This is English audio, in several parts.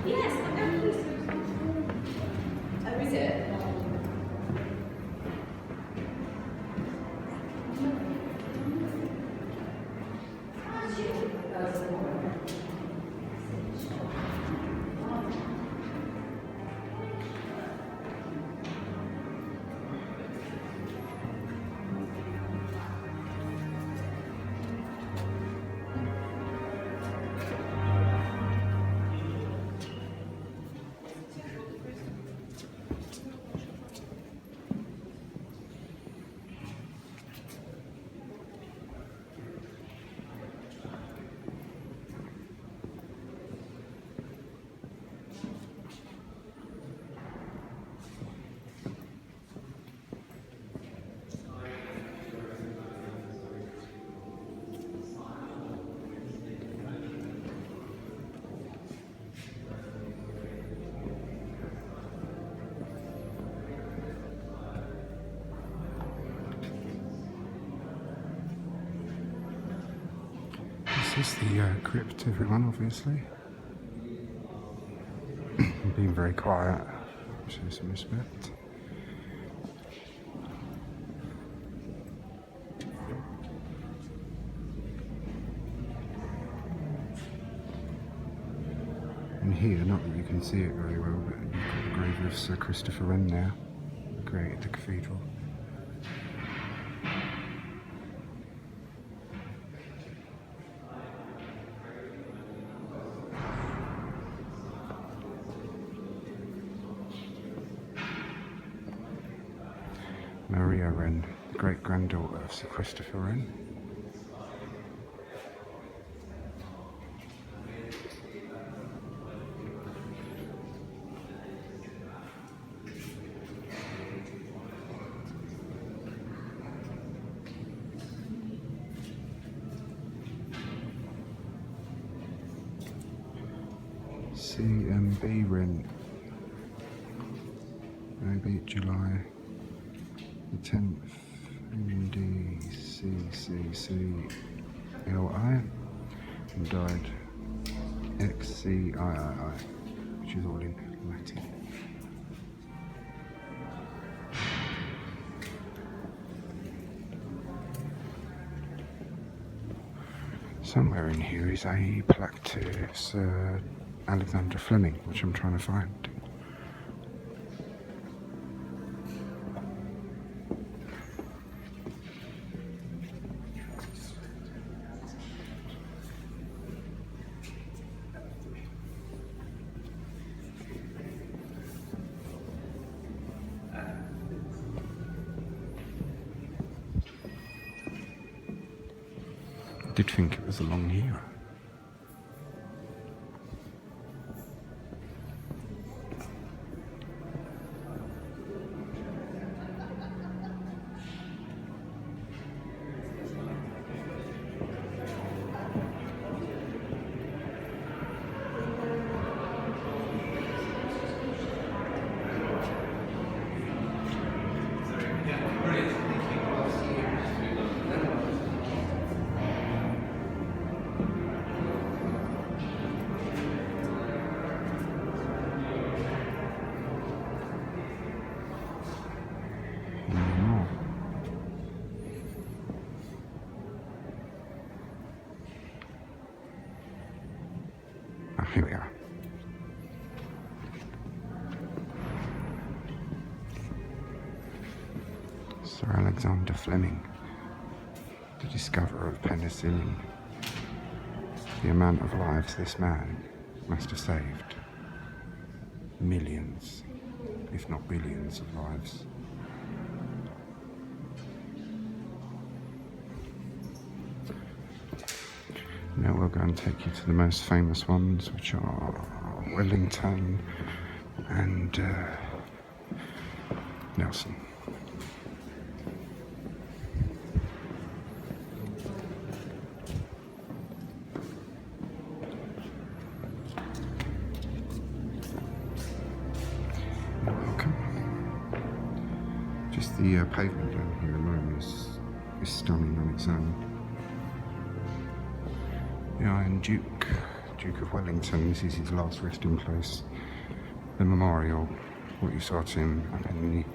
Yes, I know. Oh, is it? This is the crypt, everyone, obviously. Being very quiet, show some respect. And here, not that you can see it very well, but you've got the grave of Sir Christopher Wren there, who created the cathedral. Maria Wren, the great-granddaughter of Sir Christopher Wren. CMB Wren, maybe July the 10th, NDCCCLI, and died XCIII, which is all in Latin. Somewhere in here is a plaque to Sir Alexander Flemming, which I'm trying to find. I did think it was along here. Here we are. Sir Alexander Flemming, the discoverer of penicillin. The amount of lives this man must have saved. Millions, if not billions of lives. Now we'll go and take you to the most famous ones, which are Wellington and Nelson. You're welcome. Just the pavement down here alone is stunning on its own. The Iron Duke, Duke of Wellington. This is his last resting place. The memorial, what you saw to him up in the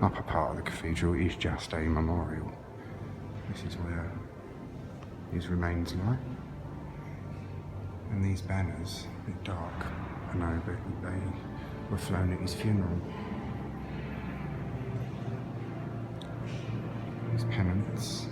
upper part of the cathedral, is just a memorial. This is where his remains lie. And these banners, a bit dark, I know, but they were flown at his funeral. His pennants.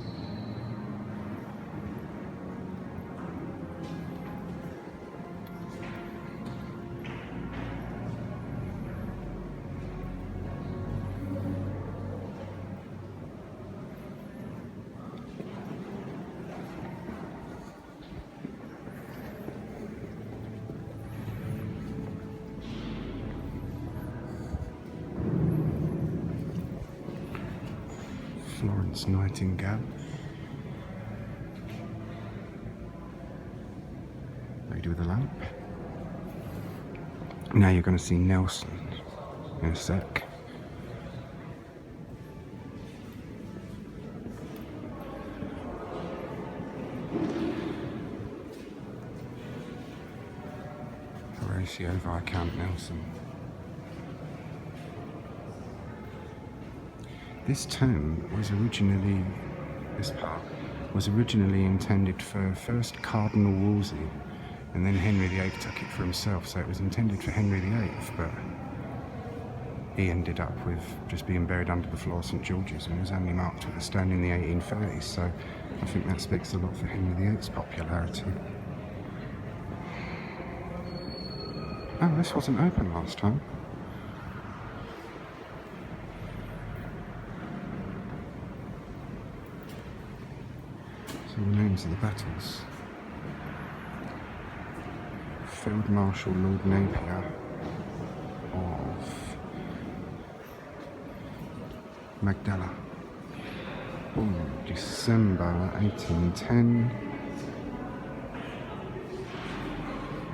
Nightingale. Lady with a lamp. Now you're going to see Nelson in a sec. Horatio Viscount Nelson. This tomb was originally, this part, was originally intended for first Cardinal Wolsey, and then Henry VIII took it for himself, so it was intended for Henry VIII, but he ended up with just being buried under the floor of St George's and was only marked with a stone in the 1830s, so I think that speaks a lot for Henry VIII's popularity. Oh, this wasn't open last time. So the names of the battles. Field Marshal Lord Napier of Magdala. December 1810.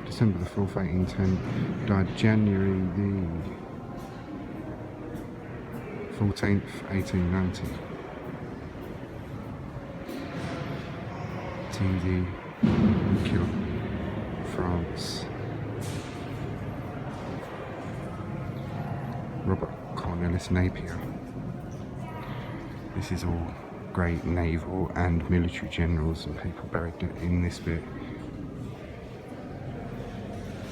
December the 4th, 1810. Died January the 14th, 1890. TV, France. Robert Cornelis Napier. This is all great naval and military generals and people buried in this bit.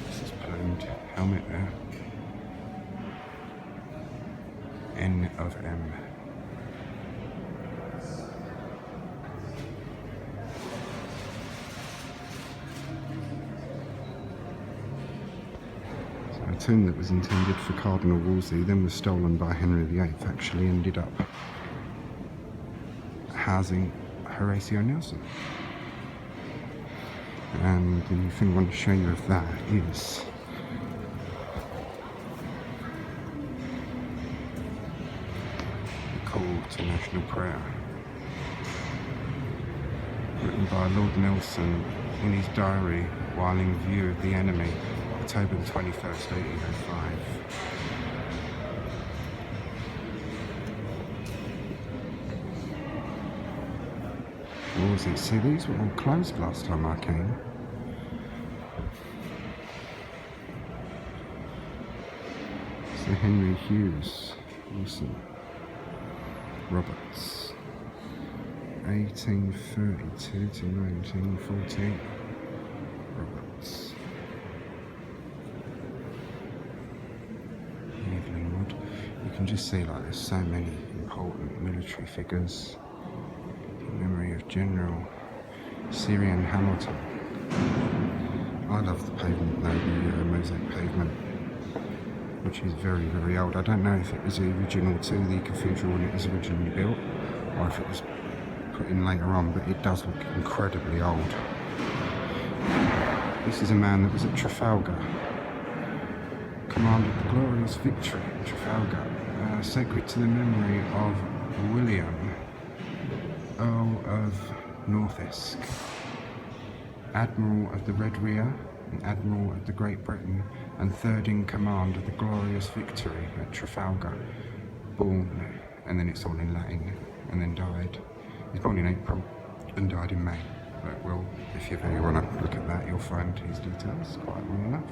This is plumed helmet there. N of M. A tomb that was intended for Cardinal Wolsey then was stolen by Henry VIII, actually ended up housing Horatio Nelson. And the thing I want to show you of that is the call to national prayer, written by Lord Nelson in his diary while in view of the enemy, October the 21st, 1805. What was it? See, these were all closed last time I came. So Henry Hughes, Wilson, Roberts, 1832 to 1914, Roberts. You can just see like there's so many important military figures in memory of General Syrian Hamilton. I love the pavement though, the mosaic pavement, which is very, very old. I don't know if it was original to the cathedral when it was originally built or if it was put in later on, but it does look incredibly old. This is a man that was at Trafalgar, commanded the glorious victory at Trafalgar, sacred to the memory of William, Earl of Northesk, Admiral of the Red Rear and Admiral of the Great Britain, and third in command of the glorious victory at Trafalgar, born, and then it's all in Latin, and then died. He was born in April and died in May. But well, if you really want to look at that, you'll find his details quite well enough.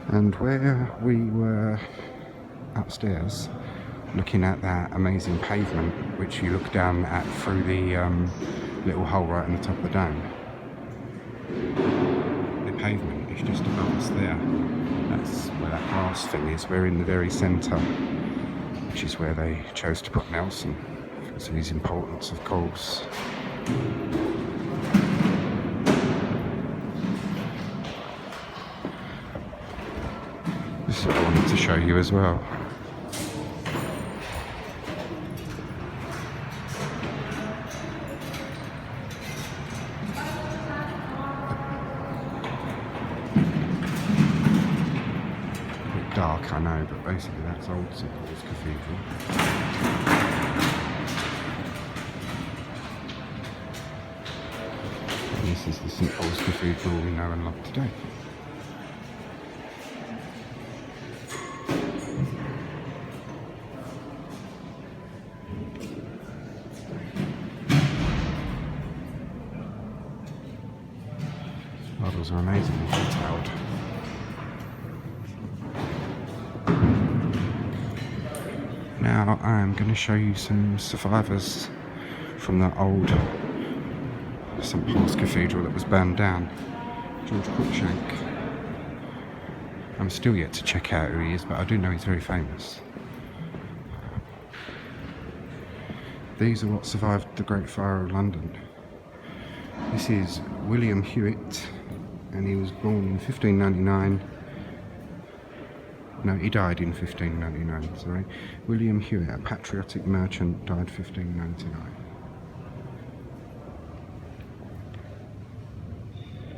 And where we were upstairs, looking at that amazing pavement, which you look down at through the little hole right in the top of the dome. The pavement is just above us there. That's where that glass thing is. We're in the very centre, which is where they chose to put Nelson because of his importance, of course. This is what I wanted to show you as well. Dark, I know, but basically that's old St Paul's Cathedral. And this is the St Paul's Cathedral we know and love today. Models are amazingly detailed. Now I'm going to show you some survivors from the old St Paul's Cathedral that was burned down. George Cruikshank. I'm still yet to check out who he is, but I do know he's very famous. These are what survived the Great Fire of London. This is William Hewitt, and he was born in 1599. No, he died in 1599, sorry. William Hewitt, a patriotic merchant, died 1599.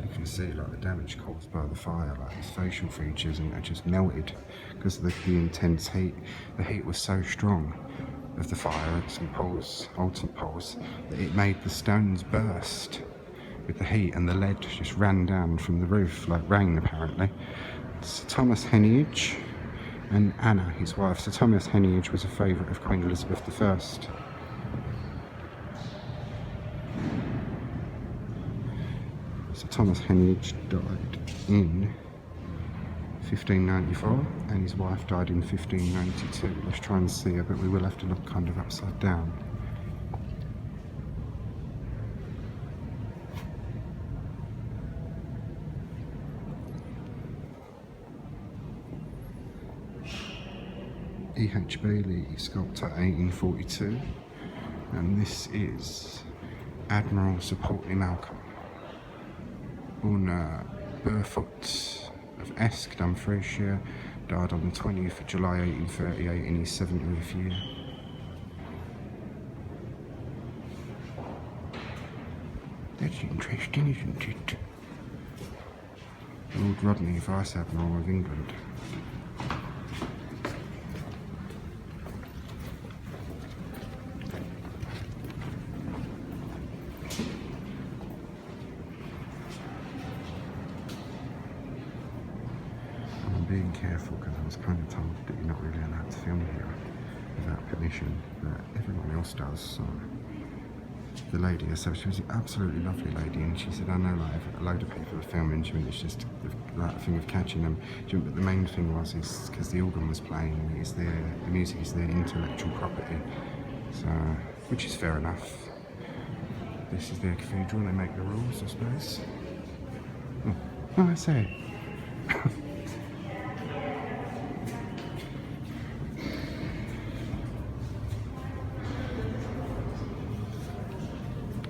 You can see like the damage caused by the fire, like his facial features, and they just melted because of the intense heat. The heat was so strong of the fire at St Paul's, old St Paul's, that it made the stones burst with the heat, and the lead just ran down from the roof like rain apparently. Sir Thomas Heneage and Anna, his wife. Sir Thomas Heneage was a favourite of Queen Elizabeth I. Sir Thomas Heneage died in 1594 and his wife died in 1592. Let's try and see her, but we will have to look kind of upside down. E.H. Bailey, sculptor, 1842, and this is Admiral Sir Portly Malcolm, born Burfoot of Esk, Dumfriesshire, died on the 20th of July 1838 in his 70th year. That's interesting, isn't it? Lord Rodney, Vice Admiral of England. Being careful because I was kind of told that you're not really allowed to film here without permission, but everyone else does. So the lady herself, she was an absolutely lovely lady, and she said, I know like a load of people are filming. She went, it's just that thing of catching them. She went, but the main thing was is because the organ was playing, the music is their intellectual property, so which is fair enough. This is their cathedral, they make the rules, I suppose. Oh, I say.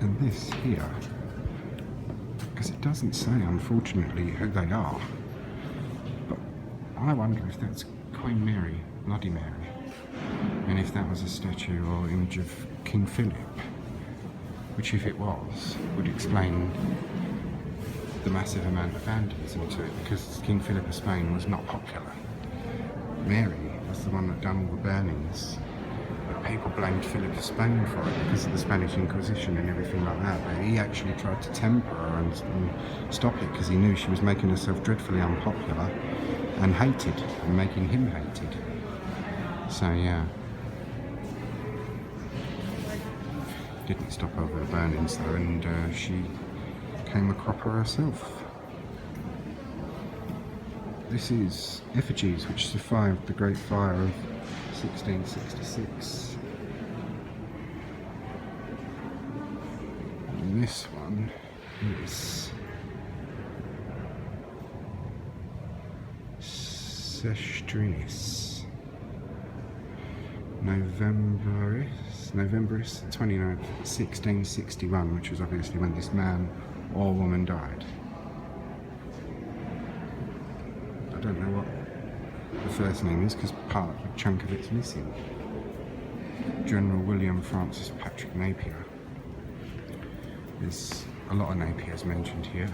And this here, because it doesn't say, unfortunately, who they are, but I wonder if that's Queen Mary, Bloody Mary, and if that was a statue or image of King Philip, which if it was, would explain the massive amount of vandalism to it, because King Philip of Spain was not popular. Mary was the one that done all the burnings. People blamed Philip of Spain for it because of the Spanish Inquisition and everything like that, but he actually tried to temper her and stop it because he knew she was making herself dreadfully unpopular and hated, and making him hated. So yeah. Didn't stop over the burnings though, and she came a cropper herself. This is effigies which survived the Great Fire of 1666. And this one is Sestrinis. Novemberis 29th, 1661, which was obviously when this man or woman died. I don't know what the first name is because a chunk of it's missing. General William Francis Patrick Napier. There's a lot of Napiers mentioned here.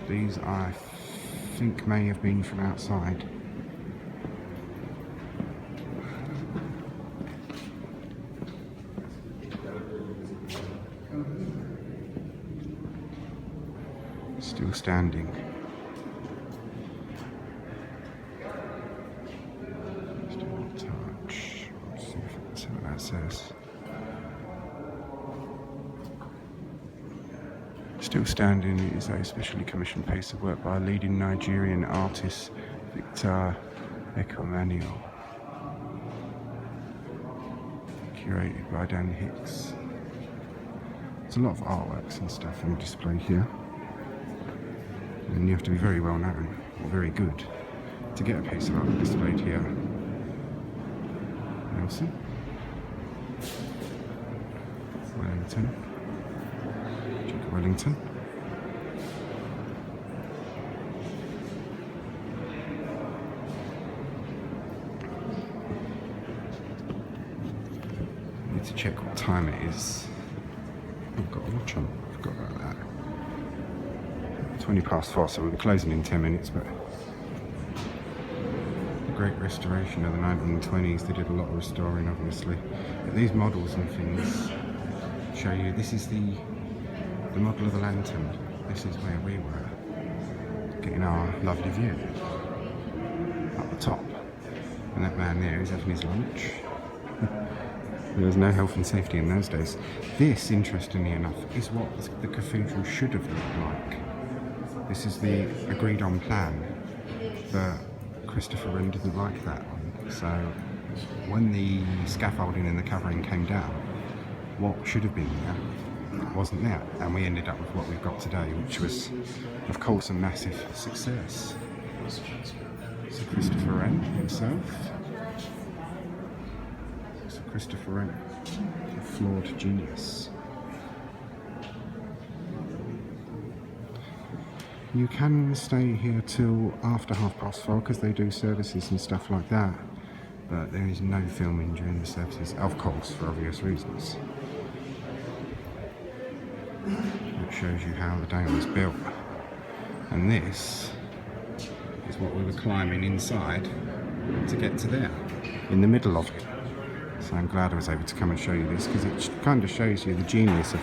These I think may have been from outside. Still standing. Still touch. Let's see if that's what that says. Still Standing is a specially commissioned piece of work by a leading Nigerian artist, Victor Ecomanuel. Curated by Dan Hicks. There's a lot of artworks and stuff on display here. And you have to be very well known, or very good, to get a piece of art displayed here. Nelson. Wellington. Duke of Wellington. I need to check what time it is. I've got a watch on, I forgot about that. 4:20, so we'll be closing in 10 minutes, but the Great Restoration of the 1920s, they did a lot of restoring, obviously. But these models and things show you, this is the model of the lantern. This is where we were, getting our lovely view up the top. And that man there is having his lunch. There was no health and safety in those days. This, interestingly enough, is what the cathedral should have looked like. This is the agreed on plan, but Christopher Wren didn't like that one. So when the scaffolding and the covering came down, what should have been there wasn't there. And we ended up with what we've got today, which was, of course, a massive success. So Christopher Wren himself. So Christopher Wren, a flawed genius. You can stay here till after 4:30 because they do services and stuff like that, but there is no filming during the services, of course, for obvious reasons. It shows you how the dome was built, and this is what we were climbing inside to get to there, in the middle of it. So I'm glad I was able to come and show you this, because it kind of shows you the genius of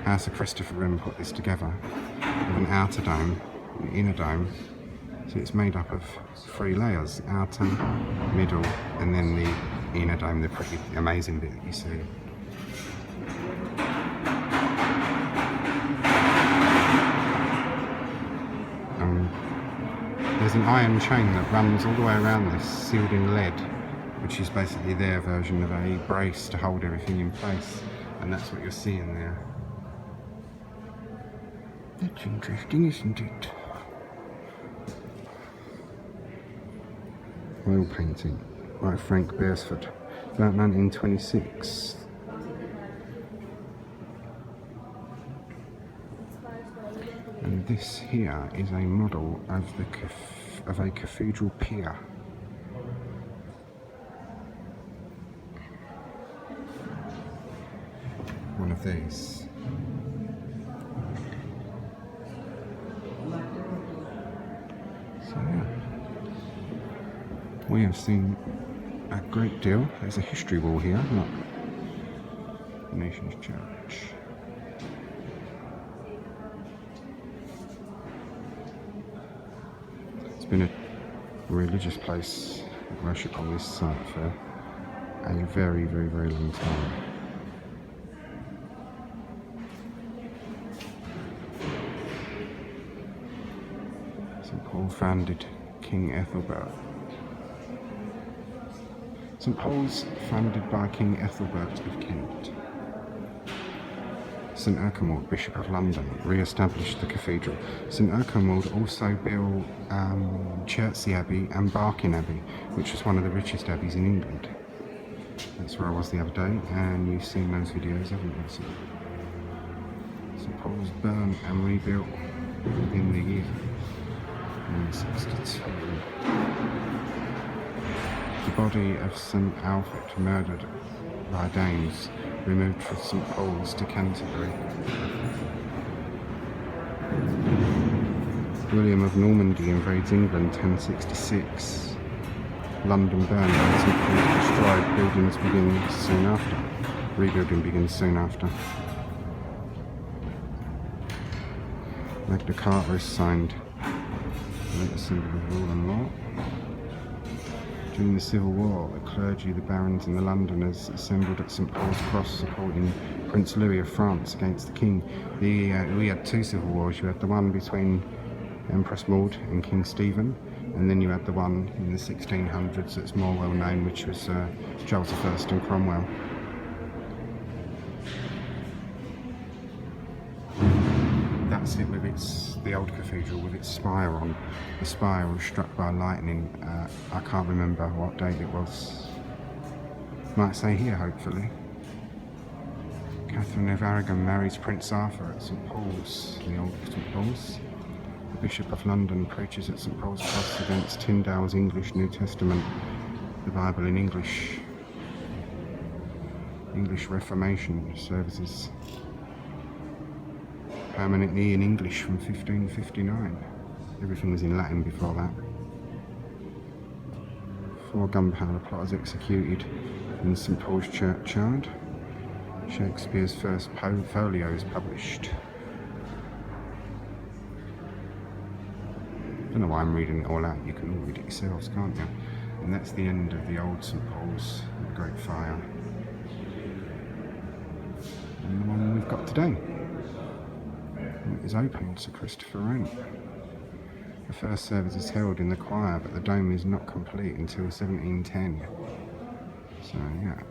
how Sir Christopher Wren put this together, with an outer dome, an inner dome. So it's made up of 3 layers, outer, middle, and then the inner dome, the pretty amazing bit that you see. There's an iron chain that runs all the way around this, sealed in lead, which is basically their version of a brace to hold everything in place, and that's what you're seeing there. That's interesting, isn't it? Oil painting by Frank Beresford, about 1926. And this here is a model of a cathedral pier. One of these. So yeah, we have seen a great deal. There's a history wall here, look. Nation's Church. It's been a religious place of worship on this site for a very, very, very long time. St. Paul founded King Ethelbert. St. Paul's founded by King Ethelbert of Kent. St. Erkenwald, Bishop of London, re-established the cathedral. St. Erkenwald also built Chertsey Abbey and Barking Abbey, which was one of the richest abbeys in England. That's where I was the other day, and you've seen those videos, haven't you? St. Paul's burnt and rebuilt within the year 1962. The body of St. Alfred, murdered by Danes, removed from St. Paul's to Canterbury. William of Normandy invades England 1066. London burned and St. Paul's destroyed. Buildings begin soon after. Rebuilding begins soon after. Magna Carta is signed. A symbol of rule and law. During the Civil War, the clergy, the barons and the Londoners assembled at St. Paul's Cross supporting Prince Louis of France against the King. We had two civil wars. You had the one between Empress Maud and King Stephen, and then you had the one in the 1600s that's more well known, which was Charles I and Cromwell. That's it with the old cathedral with its spire on. The spire was struck by lightning. I can't remember what date it was. Might say here, hopefully. Catherine of Aragon marries Prince Arthur at St. Paul's, the old St. Paul's. The Bishop of London preaches at St. Paul's Cross against Tyndale's English New Testament, the Bible in English. English Reformation services. Permanently in English from 1559. Everything was in Latin before that. 4 gunpowder plotters executed in St. Paul's churchyard. Shakespeare's first folios published. I don't know why I'm reading it all out. You can all read it yourselves, can't you? And that's the end of the old St. Paul's, the Great Fire. And the one we've got today. It is open to Christopher Wren. The first service is held in the choir, but the dome is not complete until 1710. So yeah.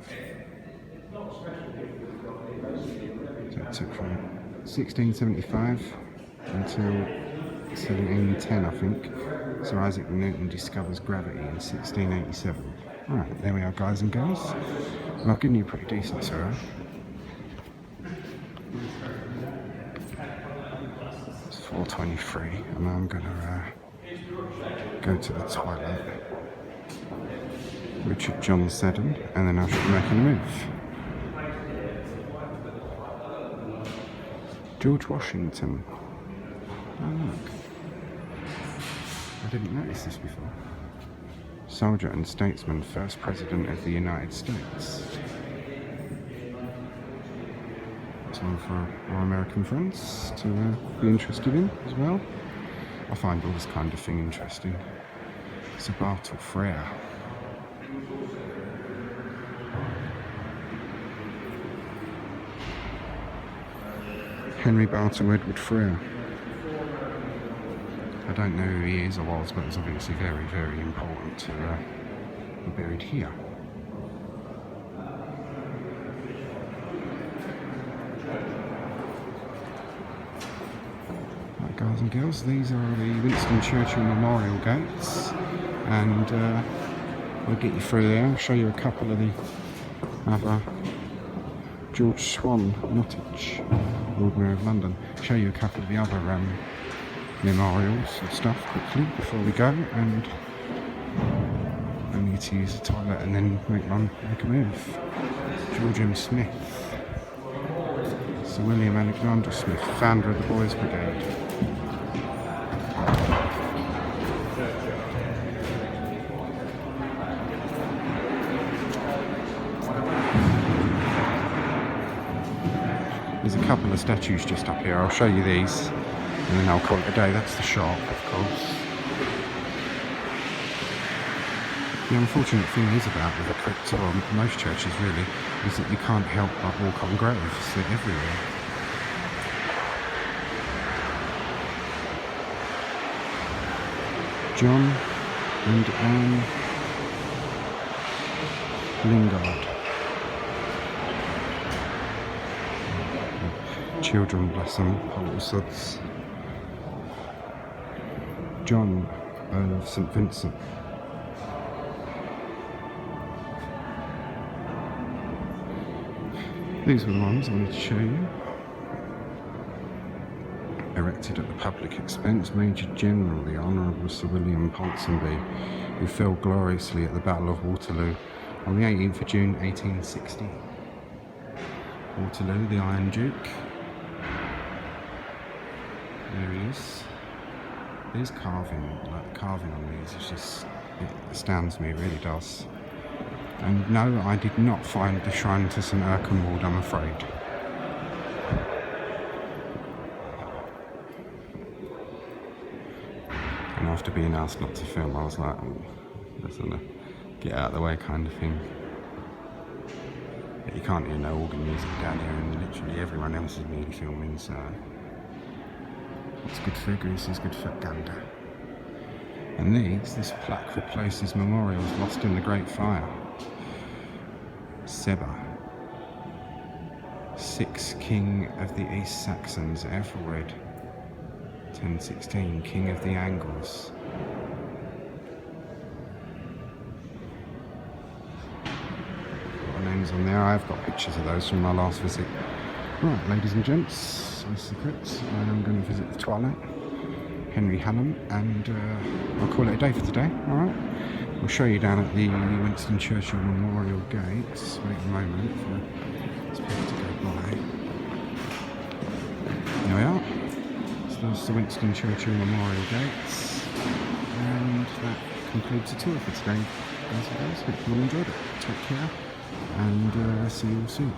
So it took from 1675 until 1710, I think. So Isaac Newton discovers gravity in 1687. Alright, there we are, guys and girls. Well, I've given you a pretty decent tour. 4:23, and I'm gonna go to the toilet. Richard John Seddon, and then I should be making a move. George Washington. Oh look. I didn't notice this before. Soldier and statesman, first president of the United States. One for our American friends to be interested in as well. I find all this kind of thing interesting. Sir Bartle Frere. Henry Bartle Edward Frere. I don't know who he is or was, but it's obviously very, very important to be buried here. Guys and girls, these are the Winston Churchill Memorial Gates, and we'll get you through there. I'll show you a couple of the other George Swan Nottage, Lord Mayor of London. Show you a couple of the other memorials and stuff quickly before we go, and I need to use the toilet and then make a move. George M. Smith, Sir William Alexander Smith, founder of the Boys Brigade. There's a couple of statues just up here. I'll show you these and then I'll call it a day. That's the shop, of course. The unfortunate thing is about the crypt, or most churches really, is that you can't help but walk on graves. They're everywhere. John and Anne Lingard. Children, bless them, poor sods. John, Earl of St Vincent. These were the ones I wanted to show you. Erected at the public expense, Major General the Honourable Sir William Ponsonby, who fell gloriously at the Battle of Waterloo on the 18th of June 1860. Waterloo, the Iron Duke. There he is. There's carving, like the carving on these, it astounds me, it really does. And no, I did not find the shrine to St Erkenwald, I'm afraid. And after being asked not to film, I was like, oh, that's a get out of the way kind of thing. But you can't hear no organ music down here, and literally everyone else is nearly filming, so what's good for a goose is good for a gander. And this plaque replaces memorials lost in the Great Fire. Seba, 6th King of the East Saxons, Ethelred, 1016, King of the Angles. Got names on there. I've got pictures of those from my last visit. Right, ladies and gents, this is the Crypt. I am going to visit the Twilight, Henry Hallam, and I'll call it a day for today. Alright, we'll show you down at the Winston Churchill Memorial Gates. Wait a moment for this people to go by. There we are. So there's the Winston Churchill Memorial Gates, and that concludes the tour for today. Guys and girls, hope you all enjoyed it. Take care, and see you all soon.